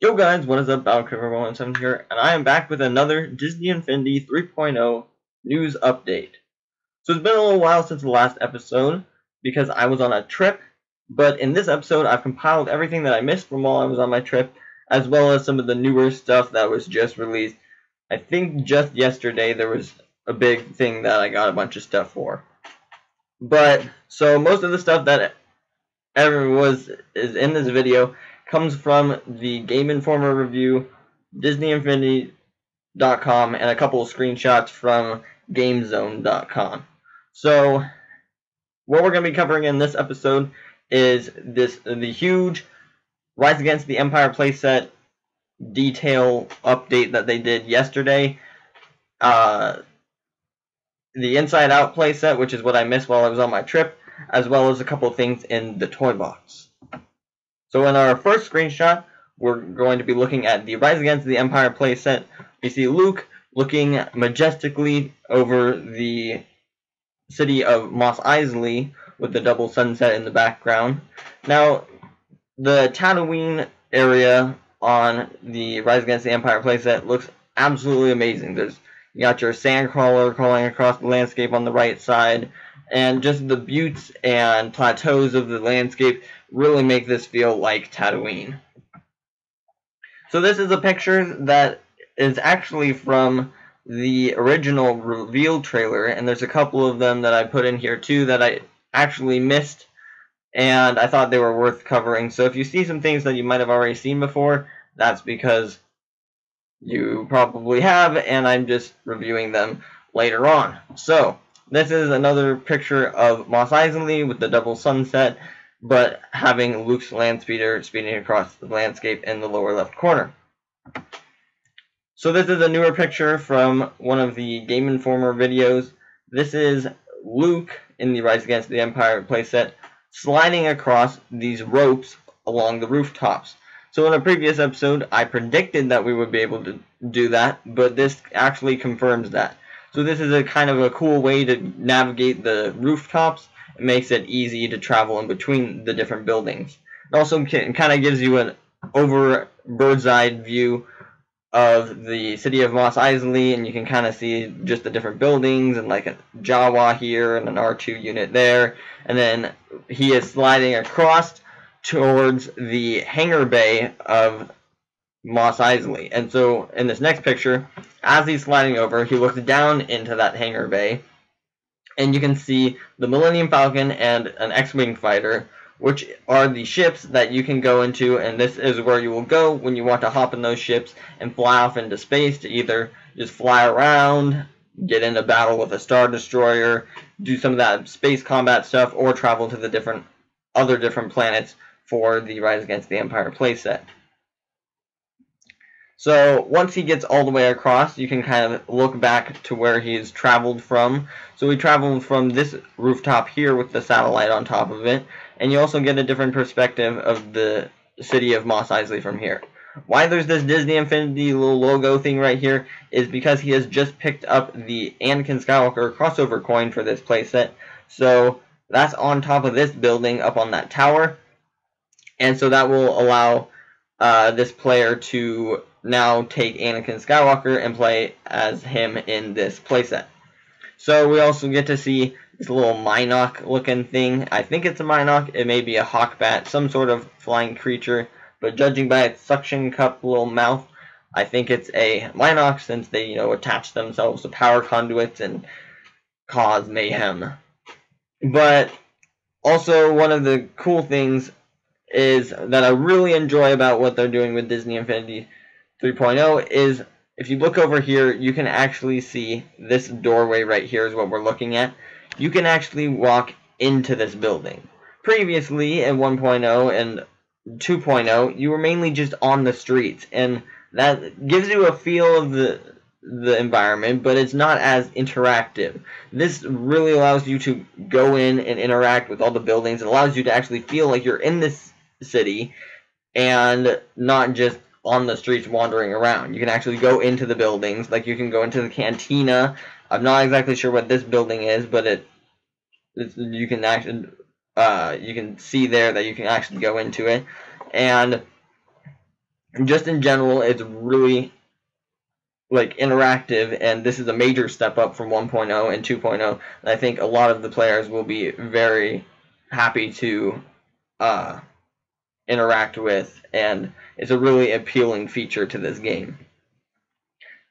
Yo guys, what is up? Battlecriver117 here, and I am back with another Disney Infinity 3.0 news update. So it's been a little while since the last episode, because I was on a trip, but in this episode I've compiled everything that I missed from while I was on my trip, as well as some of the newer stuff that was just released. I think just yesterday there was a big thing that I got a bunch of stuff for. So most of the stuff that is in this video comes from the Game Informer review, DisneyInfinity.com, and a couple of screenshots from GameZone.com. So what we're going to be covering in this episode is the huge Rise Against the Empire playset detail update that they did yesterday. The Inside Out playset, which is what I missed while I was on my trip, as well as a couple of things in the toy box. So in our first screenshot, we're going to be looking at the Rise Against the Empire playset. We see Luke looking majestically over the city of Mos Eisley with the double sunset in the background. Now, the Tatooine area on the Rise Against the Empire playset looks absolutely amazing. You got your sandcrawler crawling across the landscape on the right side, and just the buttes and plateaus of the landscape really make this feel like Tatooine. So this is a picture that is actually from the original reveal trailer, and there's a couple of them that I put in here too that I actually missed, and I thought they were worth covering. So if you see some things that you might have already seen before, that's because you probably have, and I'm just reviewing them later on. So this is another picture of Mos Eisley with the double sunset, but having Luke's land speeder speeding across the landscape in the lower left corner. So this is a newer picture from one of the Game Informer videos. This is Luke in the Rise Against the Empire playset sliding across these ropes along the rooftops. So in a previous episode, I predicted that we would be able to do that, but this actually confirms that. So this is a kind of a cool way to navigate the rooftops. It makes it easy to travel in between the different buildings. It also kind of gives you an over bird's eye view of the city of Mos Eisley, and you can kind of see just the different buildings and like a Jawa here and an R2 unit there. And then he is sliding across towards the hangar bay of Mos Eisley. And so in this next picture, as he's sliding over, he looks down into that hangar bay, and you can see the Millennium Falcon and an X-Wing fighter, which are the ships that you can go into, and this is where you will go when you want to hop in those ships and fly off into space to either just fly around, get into battle with a Star Destroyer, do some of that space combat stuff, or travel to the other different planets for the Rise Against the Empire playset. So once he gets all the way across, you can kind of look back to where he's traveled from. So he traveled from this rooftop here with the satellite on top of it, and you also get a different perspective of the city of Mos Eisley from here. Why there's this Disney Infinity little logo thing right here is because he has just picked up the Anakin Skywalker crossover coin for this playset. So that's on top of this building up on that tower, and so that will allow this player to now take Anakin Skywalker and play as him in this playset. So we also get to see this little Mynock looking thing. I think it's a Mynock. It may be a Hawkbat, some sort of flying creature, but judging by its suction cup little mouth, I think it's a Mynock, since they, attach themselves to power conduits and cause mayhem. But also, one of the cool things is that I really enjoy about what they're doing with Disney Infinity 3.0 is, if you look over here, you can actually see this doorway right here is what we're looking at. You can actually walk into this building. Previously, in 1.0 and 2.0, you were mainly just on the streets, and that gives you a feel of the environment, but it's not as interactive. This really allows you to go in and interact with all the buildings. It allows you to actually feel like you're in this city and not just on the streets wandering around. You can actually go into the buildings, like you can go into the cantina. I'm not exactly sure what this building is, but you can actually you can see there that you can actually go into it, and just in general, it's really like interactive, and this is a major step up from 1.0 and 2.0. And I think a lot of the players will be very happy to interact with, and it's a really appealing feature to this game.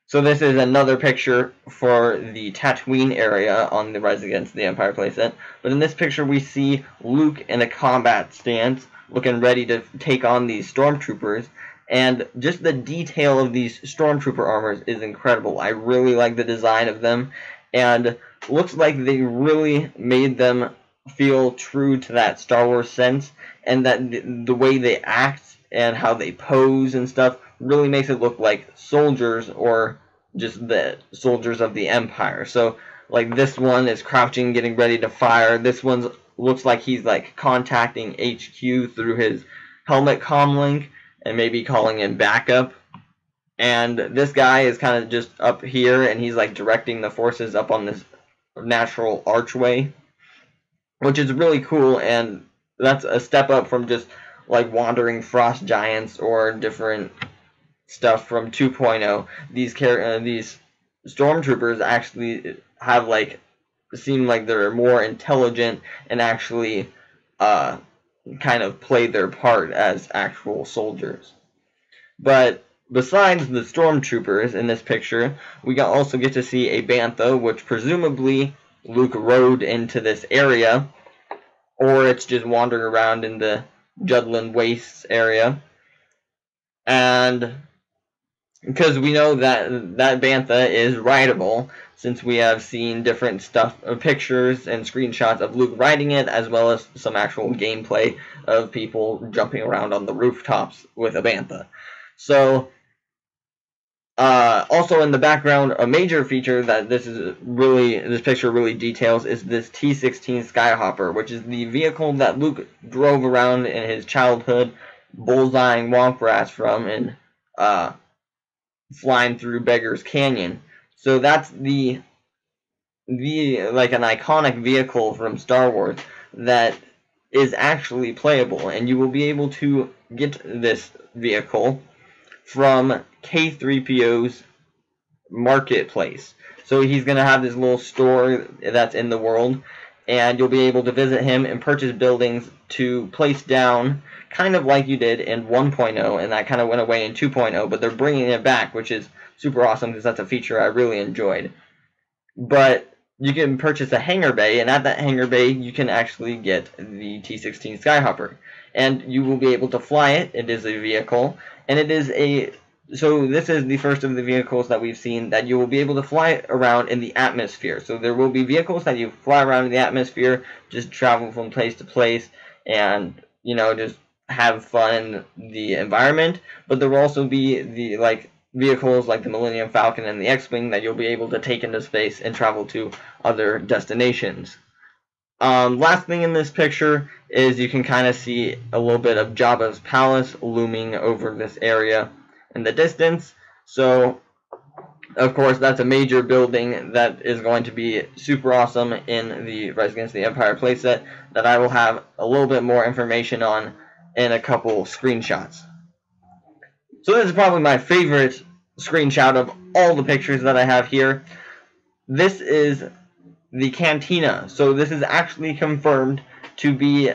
So this is another picture for the Tatooine area on the Rise Against the Empire playset. But in this picture we see Luke in a combat stance, looking ready to take on these stormtroopers. And just the detail of these stormtrooper armors is incredible. I really like the design of them, and looks like they really made them feel true to that Star Wars sense, and that the way they act and how they pose and stuff really makes it look like soldiers, or just the soldiers of the Empire. So like this one is crouching, getting ready to fire. This one looks like he's like contacting HQ through his helmet comlink and maybe calling in backup. And this guy is kind of just up here, and he's like directing the forces up on this natural archway, which is really cool. And that's a step up from just like wandering frost giants or different stuff from 2.0. These stormtroopers actually have like seem like they're more intelligent and actually kind of play their part as actual soldiers. But besides the stormtroopers in this picture, we also get to see a bantha, which presumably Luke rode into this area, or it's just wandering around in the Judland Wastes area. And because we know that bantha is rideable, since we have seen different pictures and screenshots of Luke riding it, as well as some actual gameplay of people jumping around on the rooftops with a bantha. So, also in the background, a major feature that this picture really details is this T-16 Skyhopper, which is the vehicle that Luke drove around in his childhood, bullseyeing womp rats from, and flying through Beggar's Canyon. So that's the like an iconic vehicle from Star Wars that is actually playable, and you will be able to get this vehicle from K3PO's marketplace. So he's going to have this little store that's in the world, and you'll be able to visit him and purchase buildings to place down, kind of like you did in 1.0, and that kind of went away in 2.0, but they're bringing it back, which is super awesome because that's a feature I really enjoyed. But you can purchase a hangar bay, and at that hangar bay you can actually get the T-16 Skyhopper, and you will be able to fly it. It is a vehicle, and it is so this is the first of the vehicles that we've seen that you will be able to fly around in the atmosphere. So there will be vehicles that you fly around in the atmosphere, just travel from place to place, and just have fun in the environment. But there will also be the vehicles like the Millennium Falcon and the X-Wing that you'll be able to take into space and travel to other destinations. Last thing in this picture is you can kind of see a little bit of Jabba's palace looming over this area in the distance. So, of course, that's a major building that is going to be super awesome in the Rise Against the Empire playset that I will have a little bit more information on in a couple screenshots. So this is probably my favorite screenshot of all the pictures that I have here. This is the cantina. So this is actually confirmed to be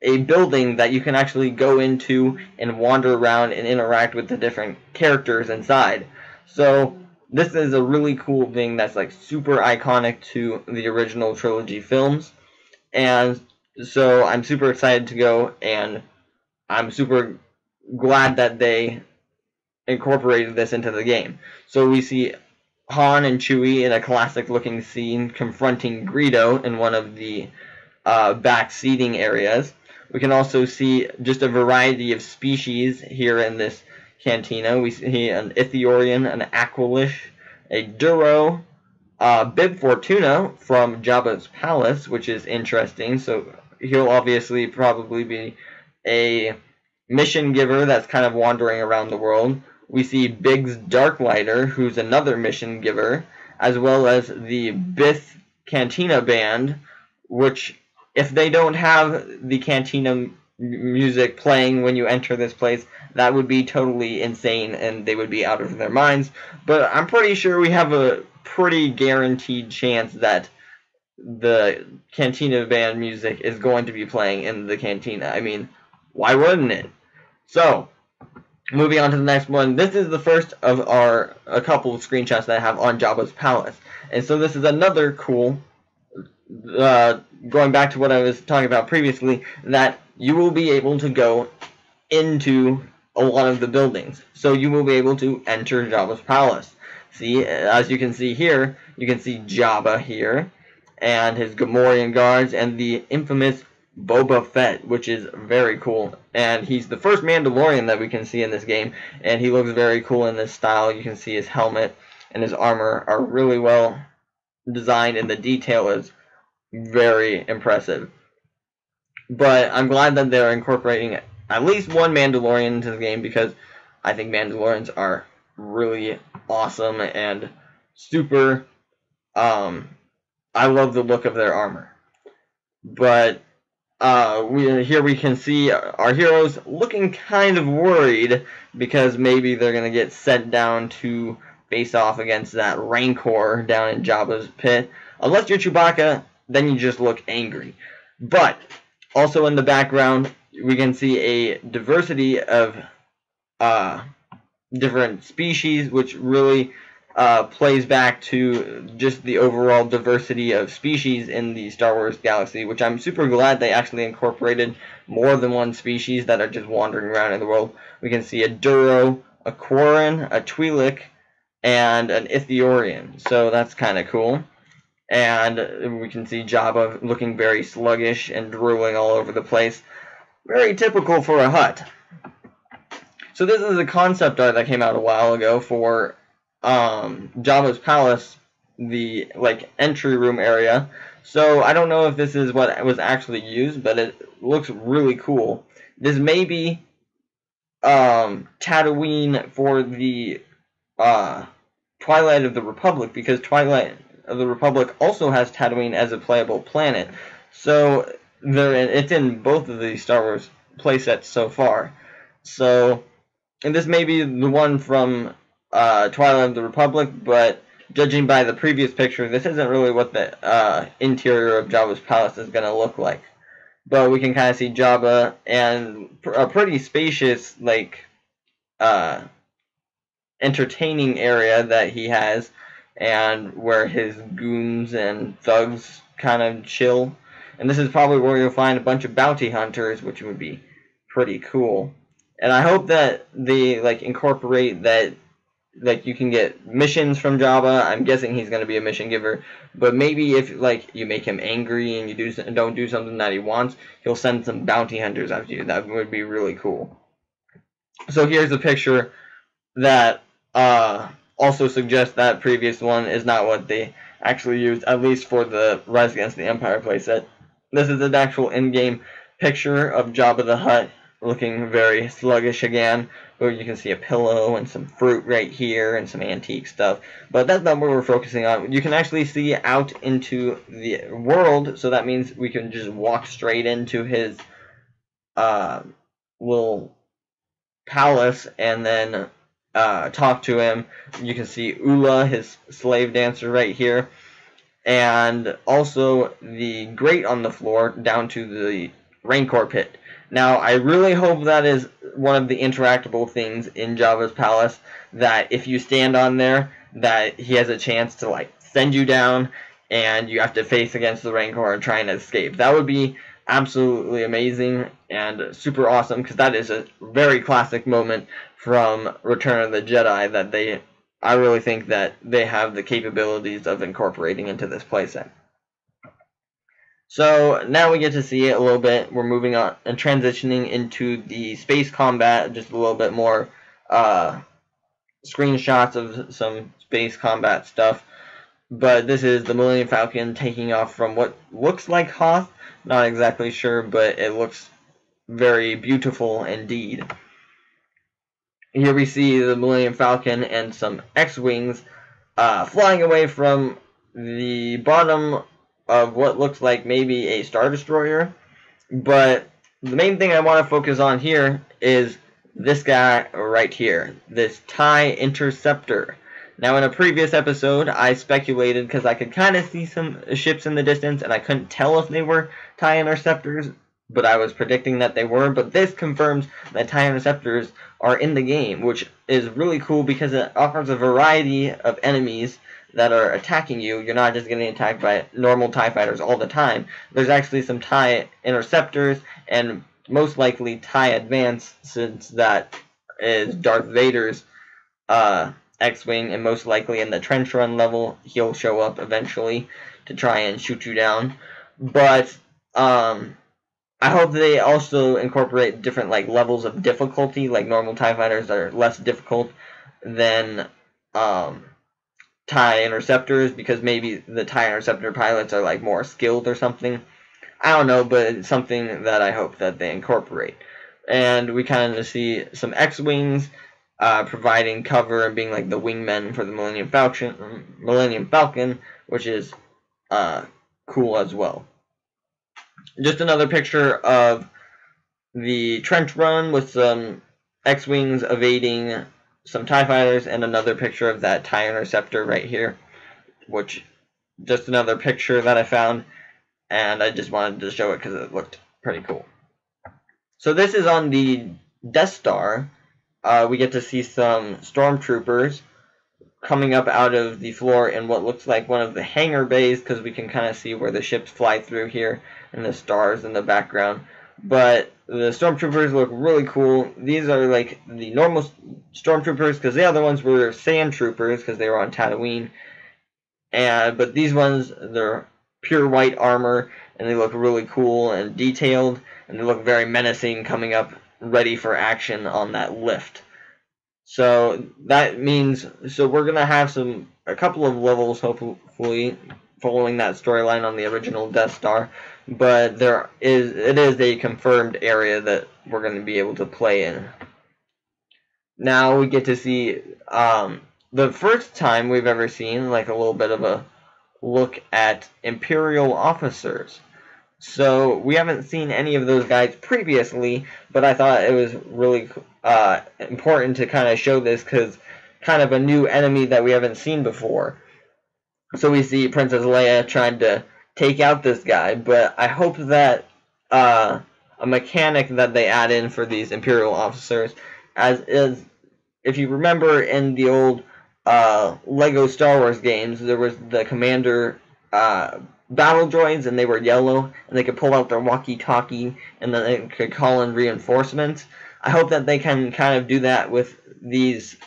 a building that you can actually go into and wander around and interact with the different characters inside. So this is a really cool thing that's like super iconic to the original trilogy films. And so I'm super excited to go, and I'm super glad that they incorporated this into the game. So we see Han and Chewie in a classic looking scene confronting Greedo in one of the back seating areas. We can also see just a variety of species here in this cantina. We see an Ithorian, an Aqualish, a Duro, Bib Fortuna from Jabba's palace, which is interesting. So he'll obviously probably be a mission giver that's kind of wandering around the world. We see Biggs Darklighter, who's another mission giver, as well as the Bith Cantina Band, which, if they don't have the Cantina music playing when you enter this place, that would be totally insane and they would be out of their minds. But I'm pretty sure we have a pretty guaranteed chance that the Cantina band music is going to be playing in the Cantina. I mean, why wouldn't it? So, moving on to the next one. This is the first of a couple of screenshots that I have on Jabba's palace. And so this is another cool, going back to what I was talking about previously, that you will be able to go into a lot of the buildings. So you will be able to enter Jabba's palace. See, as you can see here, you can see Jabba here, and his Gamorrean guards, and the infamous Boba Fett, which is very cool. And he's the first Mandalorian that we can see in this game, and he looks very cool in this style. You can see his helmet and his armor are really well designed, and the detail is very impressive. But I'm glad that they're incorporating at least one Mandalorian into the game, because I think Mandalorians are really awesome and super. I love the look of their armor. But here we can see our heroes looking kind of worried, because maybe they're going to get sent down to face off against that Rancor down in Jabba's pit. Unless you're Chewbacca, then you just look angry. But also in the background, we can see a diversity of different species, which really plays back to just the overall diversity of species in the Star Wars galaxy, which I'm super glad they actually incorporated more than one species that are just wandering around in the world. We can see a Duro, a Quarren, a Twi'lek, and an Ithorian, so that's kind of cool. And we can see Jabba looking very sluggish and drooling all over the place. Very typical for a Hutt. So this is a concept art that came out a while ago for Jabba's palace, the entry room area. So I don't know if this is what was actually used, but it looks really cool. This may be Tatooine for the Twilight of the Republic, because Twilight of the Republic also has Tatooine as a playable planet. So it's in both of the Star Wars playsets so far. So, and this may be the one from Twilight of the Republic, but judging by the previous picture, this isn't really what the interior of Jabba's palace is going to look like. But we can kind of see Jabba and a pretty spacious, entertaining area that he has, and where his goons and thugs kind of chill. And this is probably where you'll find a bunch of bounty hunters, which would be pretty cool. And I hope that they incorporate that you can get missions from Jabba. I'm guessing he's going to be a mission giver, but maybe if you make him angry and you don't do something that he wants, he'll send some bounty hunters after you. That would be really cool. So here's a picture that also suggests that previous one is not what they actually used, at least for the Rise Against the Empire playset. This is an actual in-game picture of Jabba the Hutt looking very sluggish again, where you can see a pillow and some fruit right here and some antique stuff. But that's not what we're focusing on. You can actually see out into the world, so that means we can just walk straight into his little palace and then talk to him. You can see Ula, his slave dancer, right here, and also the grate on the floor down to the Rancor pit. Now, I really hope that is one of the interactable things in Jabba's palace, that if you stand on there, that he has a chance to send you down and you have to face against the Rancor and try and escape. That would be absolutely amazing and super awesome, because that is a very classic moment from Return of the Jedi that I really think that they have the capabilities of incorporating into this playset. So now we get to see it a little bit. We're moving on and transitioning into the space combat, just a little bit more screenshots of some space combat stuff. But this is the Millennium Falcon taking off from what looks like Hoth. Not exactly sure, but it looks very beautiful indeed. Here we see the Millennium Falcon and some X-Wings flying away from the bottom of what looks like maybe a Star Destroyer. But the main thing I want to focus on here is this guy right here, this TIE Interceptor. Now, in a previous episode, I speculated because I could kind of see some ships in the distance, and I couldn't tell if they were TIE Interceptors, but I was predicting that they were. But this confirms that TIE Interceptors are in the game, which is really cool because it offers a variety of enemies that are attacking you. You're not just getting attacked by normal TIE fighters all the time. There's actually some TIE Interceptors, and most likely TIE Advance, since that is Darth Vader's X-Wing, and most likely in the trench run level, he'll show up eventually to try and shoot you down. But I hope they also incorporate different levels of difficulty, like normal TIE fighters are less difficult than TIE Interceptors, because maybe the TIE Interceptor pilots are more skilled or something. I don't know, but it's something that I hope that they incorporate. And we kind of see some X-Wings providing cover and being the wingmen for the Millennium Falcon, which is cool as well. Just another picture of the trench run with some X-Wings evading some TIE fighters, and another picture of that TIE Interceptor right here, which just another picture that I found, and I just wanted to show it because it looked pretty cool. So this is on the Death Star. We get to see some stormtroopers coming up out of the floor in what looks like one of the hangar bays, because we can kind of see where the ships fly through here and the stars in the background. But the stormtroopers look really cool. These are the normal stormtroopers, because the other ones were sand troopers because they were on Tatooine. But these ones, they're pure white armor, and they look really cool and detailed, and they look very menacing, coming up ready for action on that lift. So that means, we're gonna have a couple of levels hopefully following that storyline on the original Death Star, but it is a confirmed area that we're gonna be able to play in. Now we get to see the first time we've ever seen a little bit of a look at Imperial officers. So we haven't seen any of those guys previously, but I thought it was really important to kind of show this, because kind of a new enemy that we haven't seen before. So we see Princess Leia trying to take out this guy, but I hope that a mechanic that they add in for these Imperial officers, as is, if you remember in the old Lego Star Wars games, there was the Commander battle droids, and they were yellow, and they could pull out their walkie-talkie, and then they could call in reinforcements. I hope that they can kind of do that with these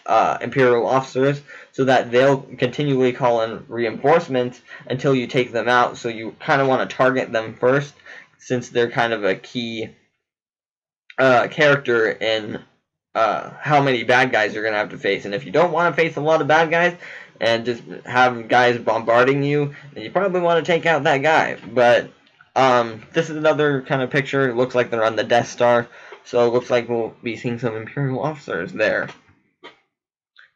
Imperial officers, so that they'll continually call in reinforcements until you take them out. So you kind of want to target them first, since they're kind of a key character in how many bad guys you're going to have to face. And if you don't want to face a lot of bad guys and just have guys bombarding you, then you probably want to take out that guy. But this is another kind of picture. It looks like they're on the Death Star, so it looks like we'll be seeing some Imperial officers there.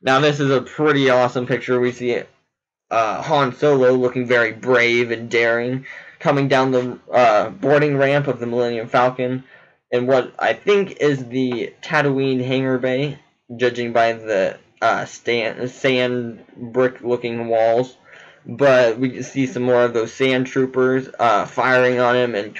Now this is a pretty awesome picture. We see Han Solo looking very brave and daring, coming down the boarding ramp of the Millennium Falcon in what I think is the Tatooine hangar bay, judging by the sand brick-looking walls. But we see some more of those sand troopers firing on him and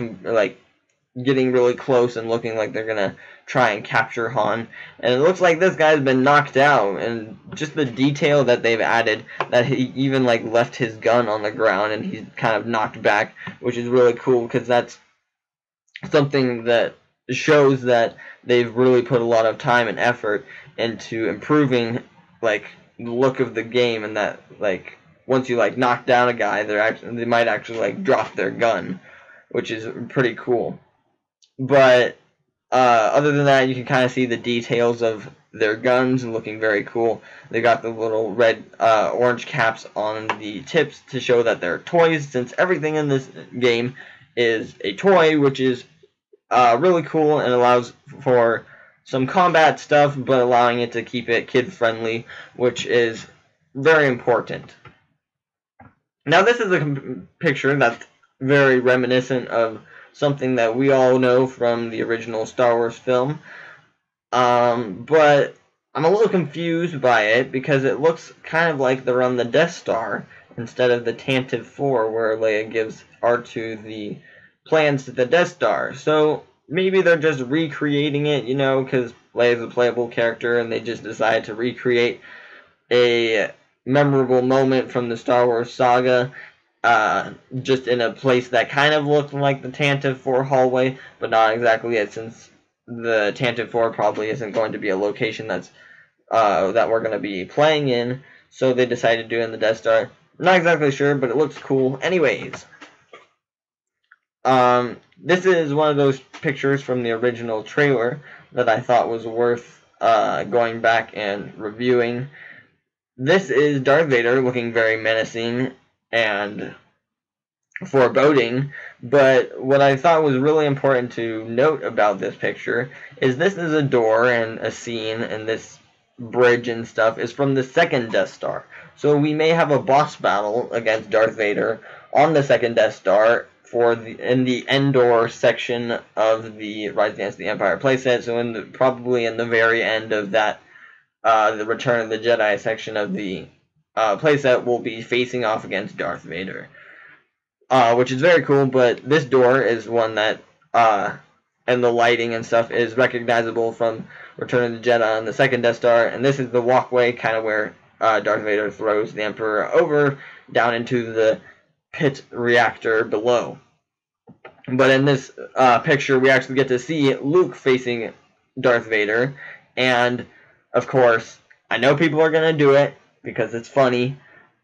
getting really close and looking like they're gonna try and capture Han. And it looks like this guy's been knocked out, and just the detail that they've added, that he even left his gun on the ground and he's kind of knocked back, which is really cool, because that's something that shows that they've really put a lot of time and effort into improving the look of the game, and that once you knock down a guy, they might actually drop their gun, which is pretty cool. But other than that, you can kind of see the details of their guns looking very cool. They got the little red orange caps on the tips to show that they're toys, since everything in this game is a toy, which is really cool and allows for some combat stuff, but allowing it to keep it kid-friendly, which is very important. Now this is a picture that's very reminiscent of something that we all know from the original Star Wars film. But I'm a little confused by it because it looks kind of like they're on the Death Star instead of the Tantive 4, where Leia gives R2 the plans to the Death Star. So maybe they're just recreating it, you know, because Leia's a playable character and they just decided to recreate a memorable moment from the Star Wars saga, just in a place that kind of looked like the Tantive 4 hallway, but not exactly it, since the Tantive 4 probably isn't going to be a location that we're going to be playing in, so they decided to do it in the Death Star. Not exactly sure, but it looks cool. Anyways, this is one of those pictures from the original trailer that I thought was worth going back and reviewing. This is Darth Vader looking very menacing and foreboding, but what I thought was really important to note about this picture is this is a door and a scene, and this bridge and stuff is from the second Death Star. So we may have a boss battle against Darth Vader on the second Death Star in the Endor section of the Rise Against the Empire playset. So probably in the very end of that, the Return of the Jedi section of the playset, will be facing off against Darth Vader. Which is very cool, but this door is one that, and the lighting and stuff is recognizable from Return of the Jedi and the second Death Star, and this is the walkway kind of where Darth Vader throws the Emperor over down into the pit reactor below. But in this picture, we actually get to see Luke facing Darth Vader, and of course, I know people are going to do it because it's funny,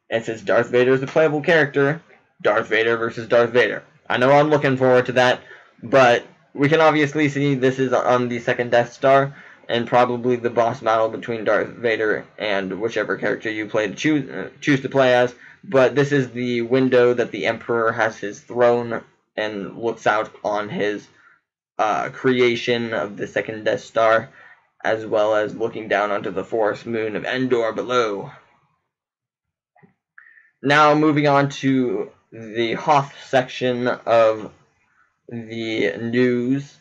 and since Darth Vader is a playable character, Darth Vader versus Darth Vader. I know I'm looking forward to that, but we can obviously see this is on the second Death Star, and probably the boss battle between Darth Vader and whichever character you choose to play as. But this is the window that the Emperor has his throne and looks out on his creation of the second Death Star, as well as looking down onto the forest moon of Endor below. Now moving on to the Hoth section of the news.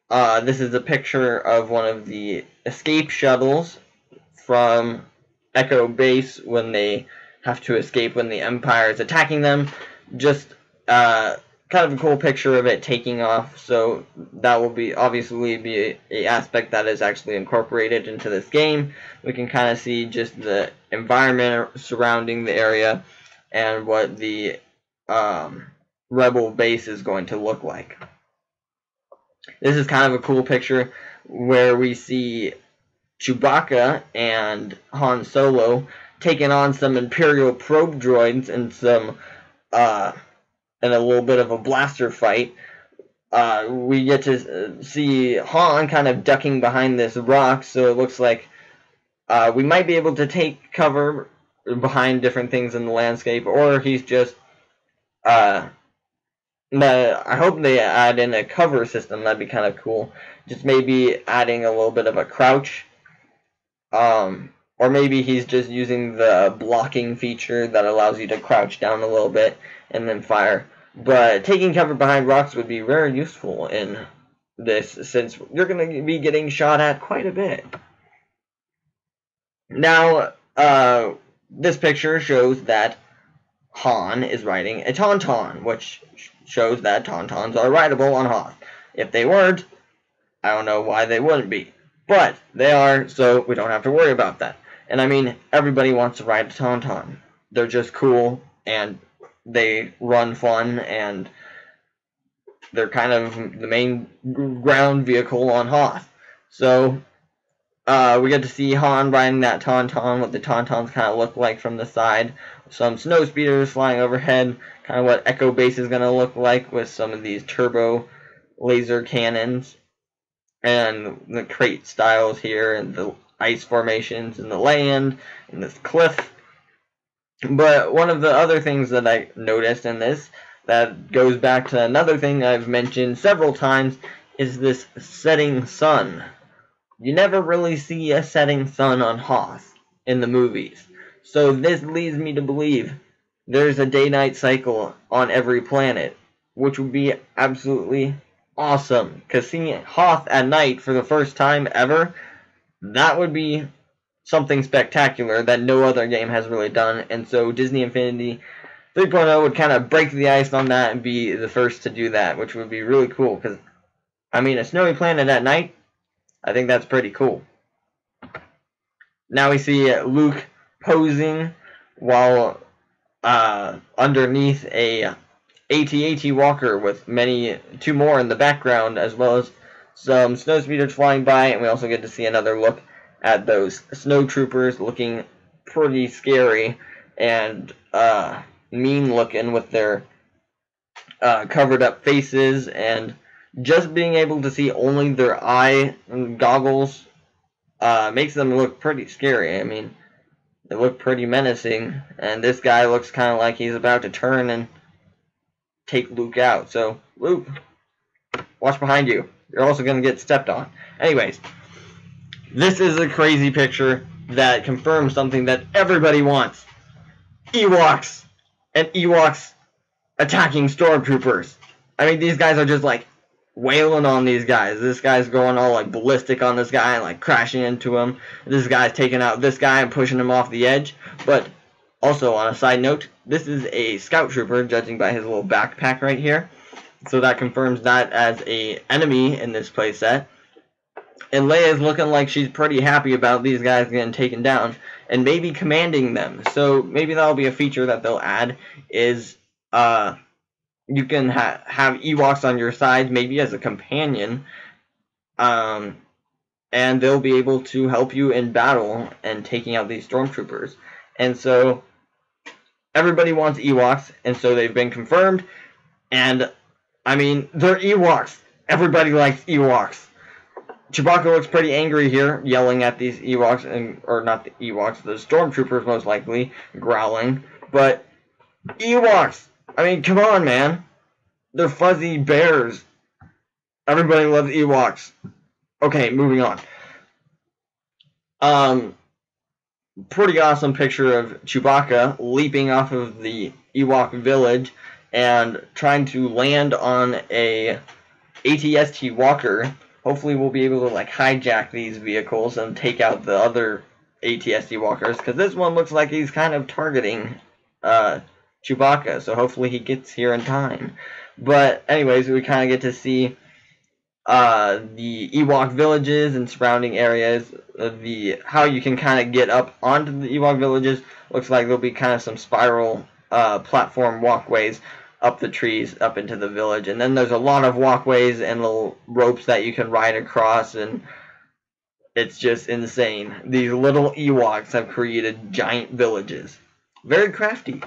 This is a picture of one of the escape shuttles from Echo Base when they have to escape when the Empire is attacking them. Just kind of a cool picture of it taking off, so that will obviously be an aspect that is actually incorporated into this game. We can kind of see just the environment surrounding the area and what the Rebel base is going to look like. This is kind of a cool picture where we see Chewbacca and Han Solo taking on some Imperial probe droids and some and a little bit of a blaster fight. We get to see Han kind of ducking behind this rock, so it looks like we might be able to take cover behind different things in the landscape, or he's just I hope they add in a cover system. That'd be kind of cool. Just maybe adding a little bit of a crouch, or maybe he's just using the blocking feature that allows you to crouch down a little bit and then fire. But taking cover behind rocks would be very useful in this, since you're going to be getting shot at quite a bit. Now, this picture shows that Han is riding a Tauntaun, which shows that Tauntauns are rideable on Hoth. If they weren't, I don't know why they wouldn't be. But they are, so we don't have to worry about that. And I mean, everybody wants to ride a Tauntaun. They're just cool, and they run fun, and they're kind of the main ground vehicle on Hoth. So, we get to see Han riding that Tauntaun, what the Tauntauns kind of look like from the side. Some snow speeders flying overhead, kind of what Echo Base is going to look like with some of these turbo laser cannons. And the crate styles here, and the ice formations, and the land, and this cliff. But one of the other things that I noticed in this, that goes back to another thing I've mentioned several times, is this setting sun. You never really see a setting sun on Hoth in the movies. So this leads me to believe there's a day-night cycle on every planet. which would be absolutely awesome. Because seeing Hoth at night for the first time ever, that would be something spectacular that no other game has really done. And so Disney Infinity 3.0 would kind of break the ice on that and be the first to do that, which would be really cool. Because, I mean, a snowy planet at night, I think that's pretty cool. Now we see Luke posing while underneath a AT-AT walker with two more in the background, as well as some snow speeders flying by, and we also get to see another look at those snow troopers looking pretty scary and mean looking with their covered up faces, and just being able to see only their eye goggles makes them look pretty scary. I mean, they look pretty menacing, and this guy looks kind of like he's about to turn and take Luke out. So, Luke, watch behind you. You're also going to get stepped on. Anyways, this is a crazy picture that confirms something that everybody wants. Ewoks and Ewoks attacking stormtroopers. I mean, these guys are just like wailing on these guys. This guy's going all like ballistic on this guy and like crashing into him. This guy's taking out this guy and pushing him off the edge. But also, on a side note, this is a scout trooper, judging by his little backpack right here. So that confirms that as a enemy in this playset. And Leia's looking like she's pretty happy about these guys getting taken down and maybe commanding them. So maybe that'll be a feature that they'll add, is you can have Ewoks on your side, maybe as a companion, and they'll be able to help you in battle and taking out these stormtroopers. And so everybody wants Ewoks, and so they've been confirmed. And I mean, they're Ewoks. Everybody likes Ewoks. Chewbacca looks pretty angry here, yelling at these Ewoks, or not the Ewoks, the stormtroopers most likely, growling. But Ewoks, I mean, come on, man. They're fuzzy bears. Everybody loves Ewoks. Okay, moving on. Pretty awesome picture of Chewbacca leaping off of the Ewok village and trying to land on a AT-ST walker. Hopefully we'll be able to like hijack these vehicles and take out the other AT-ST walkers, because this one looks like he's kind of targeting Chewbacca, so hopefully he gets here in time. But anyways, we kind of get to see the Ewok villages and surrounding areas. How you can kind of get up onto the Ewok villages. Looks like there'll be kind of some spiral platform walkways up the trees, up into the village. And then there's a lot of walkways and little ropes that you can ride across, and it's just insane. These little Ewoks have created giant villages. Very crafty.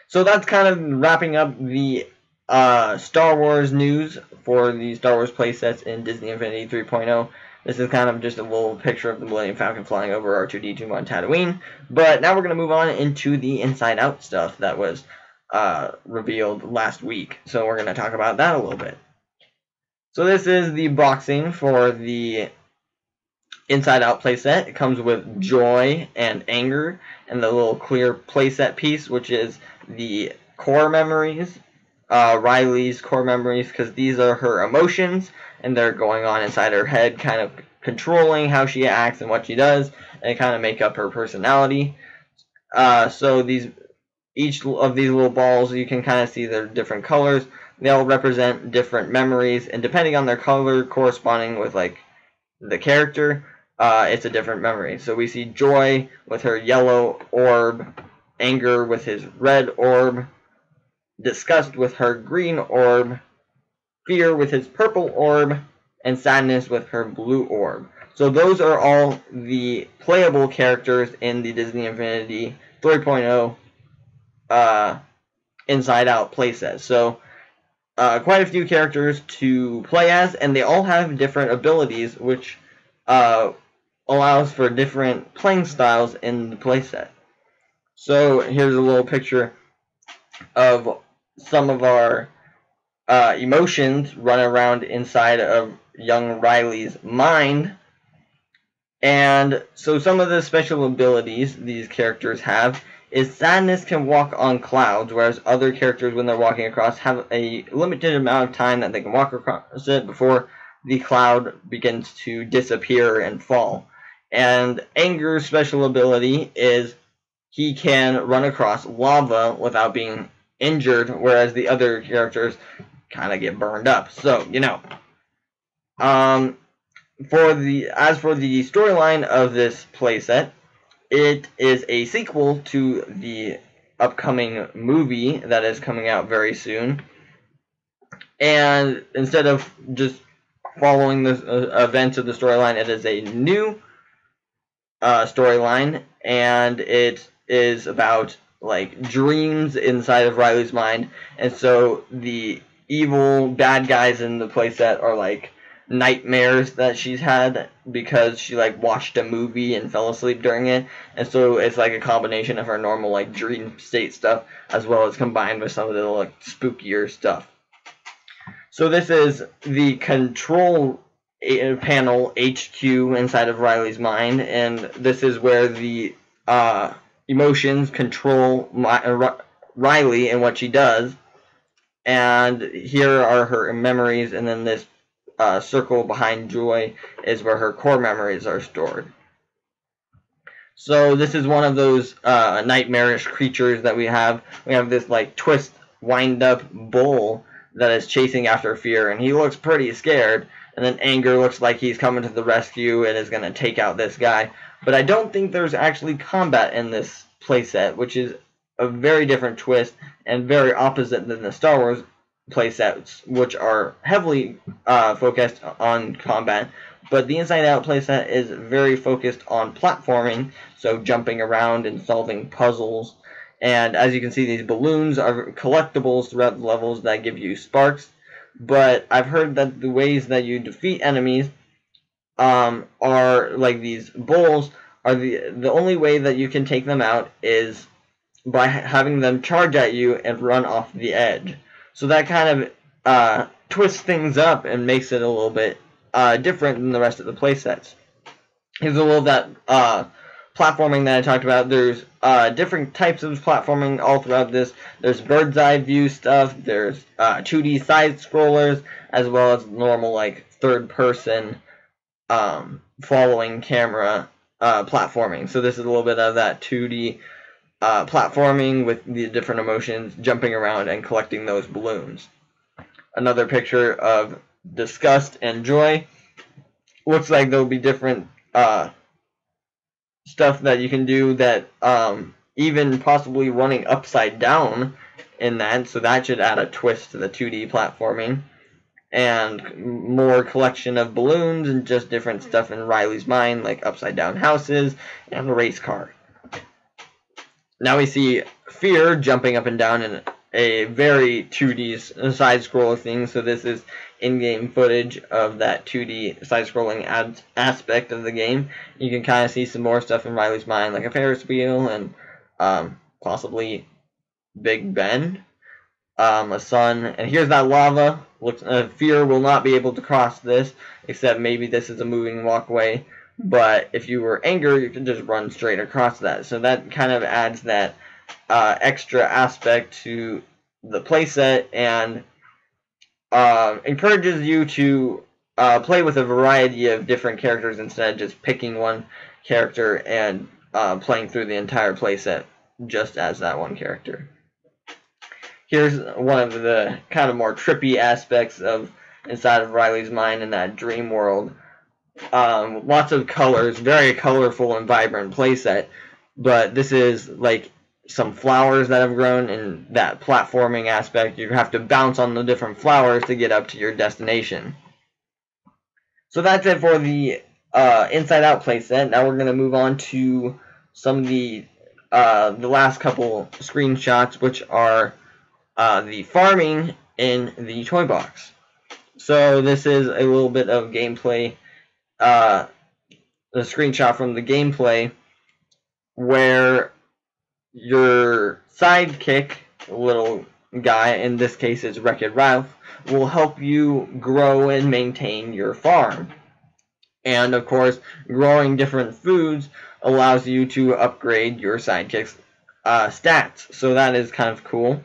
So that's kind of wrapping up the Star Wars news for the Star Wars playsets in Disney Infinity 3.0. This is kind of just a little picture of the Millennium Falcon flying over R2-D2 on Tatooine. But now we're going to move on into the Inside Out stuff that was revealed last week. So we're going to talk about that a little bit. So this is the boxing for the Inside Out playset. It comes with joy and anger and the little clear playset piece, which is the core memories, Riley's core memories, because these are her emotions and they're going on inside her head, kind of controlling how she acts and what she does, and kind of make up her personality. So each of these little balls, you can kind of see their different colors. They all represent different memories, and depending on their color corresponding with like the character, it's a different memory. So we see Joy with her yellow orb, anger with his red orb, disgust with her green orb, fear with his purple orb, and sadness with her blue orb. So those are all the playable characters in the Disney Infinity 3.0 Inside Out playset. So quite a few characters to play as, and they all have different abilities, which allows for different playing styles in the playset. So here's a little picture of some of our emotions run around inside of young Riley's mind. And so some of the special abilities these characters have is Sadness can walk on clouds, whereas other characters, when they're walking across, have a limited amount of time that they can walk across it before the cloud begins to disappear and fall. And Anger's special ability is he can run across lava without being injured, whereas the other characters kind of get burned up. So, as for the storyline of this playset, it is a sequel to the upcoming movie that is coming out very soon. And instead of just following the events of the storyline, it is a new storyline, and it is about like dreams inside of Riley's mind. And so the evil bad guys in the playset are like nightmares that she's had because she like watched a movie and fell asleep during it. And so it's like a combination of her normal like dream state stuff as well as combined with some of the like spookier stuff. So this is the control panel HQ inside of Riley's mind, and this is where the emotions control Riley and what she does. And here are her memories, and then this circle behind Joy is where her core memories are stored. So this is one of those nightmarish creatures that we have. We have this like twist, wind up bull that is chasing after Fear, and he looks pretty scared. And then Anger looks like he's coming to the rescue and is going to take out this guy. But I don't think there's actually combat in this playset, which is a very different twist and very opposite than the Star Wars playsets, which are heavily focused on combat. But the Inside Out playset is very focused on platforming, so jumping around and solving puzzles. And as you can see, these balloons are collectibles throughout the levels that give you sparks. But I've heard that the ways that you defeat enemies are like these bowls are the only way that you can take them out is by having them charge at you and run off the edge. So that kind of twists things up and makes it a little bit different than the rest of the playsets. Here's a little of that platforming that I talked about. There's different types of platforming all throughout this. There's bird's eye view stuff. There's 2D side scrollers, as well as normal like third person following camera platforming. So this is a little bit of that 2D platforming with the different emotions, jumping around and collecting those balloons. Another picture of disgust and joy. Looks like there'll be different stuff that you can do that even possibly running upside down in that, so that should add a twist to the 2D platforming. And more collection of balloons and just different stuff in Riley's mind, like upside down houses and a race car. Now we see Fear jumping up and down in a very 2D side-scroller thing, so this is in-game footage of that 2D side-scrolling aspect of the game. You can kind of see some more stuff in Riley's mind, like a Ferris wheel and possibly Big Ben, a sun. And here's that lava. Fear will not be able to cross this, except maybe this is a moving walkway. But if you were Anger, you could just run straight across that. So that kind of adds that extra aspect to the playset and encourages you to play with a variety of different characters instead of just picking one character and playing through the entire playset just as that one character. Here's one of the kind of more trippy aspects of inside of Riley's mind in that dream world. Lots of colors, very colorful and vibrant playset, but this is like some flowers that have grown in that platforming aspect. You have to bounce on the different flowers to get up to your destination. So that's it for the Inside Out playset. Now we're going to move on to some of the last couple screenshots, which are the farming in the toy box. So this is a little bit of gameplay, the screenshot from the gameplay where your sidekick, little guy, in this case is Wreck-It Ralph, will help you grow and maintain your farm. And of course, growing different foods allows you to upgrade your sidekick's stats. So that is kind of cool.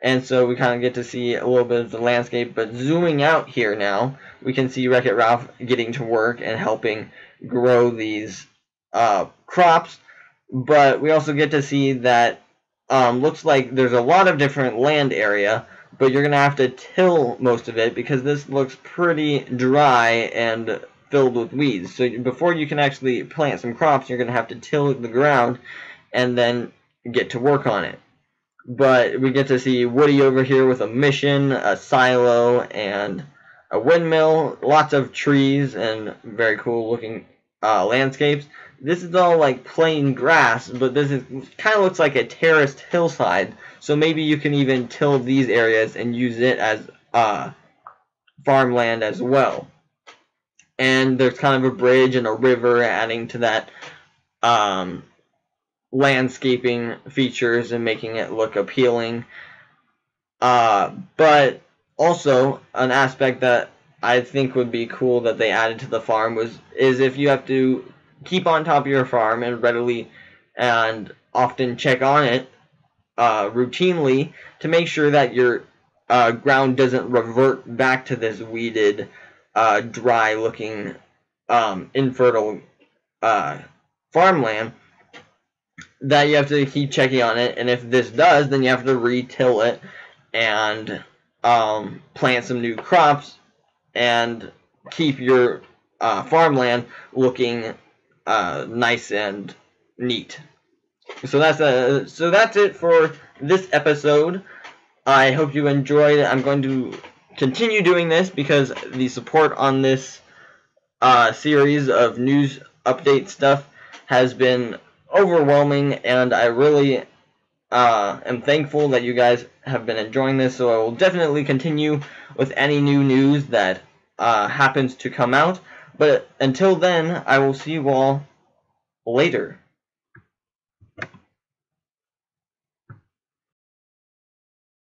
And so we kind of get to see a little bit of the landscape. But zooming out here now, we can see Wreck-It Ralph getting to work and helping grow these crops. But we also get to see that looks like there's a lot of different land area, but you're going to have to till most of it because this looks pretty dry and filled with weeds. So before you can actually plant some crops, you're going to have to till the ground and then get to work on it. But we get to see Woody over here with a mission, a silo, and a windmill, lots of trees, and very cool looking landscapes. This is all like plain grass, but this is kind of looks like a terraced hillside. So maybe you can even till these areas and use it as farmland as well. And there's kind of a bridge and a river adding to that landscaping features and making it look appealing. But also an aspect that I think would be cool that they added to the farm is if you have to keep on top of your farm and readily and often check on it routinely to make sure that your ground doesn't revert back to this weeded, dry looking, infertile farmland, that you have to keep checking on it, and if this does, then you have to re-till it and plant some new crops and keep your farmland looking nice and neat. So that's it for this episode. I hope you enjoyed it. I'm going to continue doing this because the support on this series of news update stuff has been overwhelming, and I really am thankful that you guys have been enjoying this. So I will definitely continue with any new news that happens to come out. But until then, I will see you all later.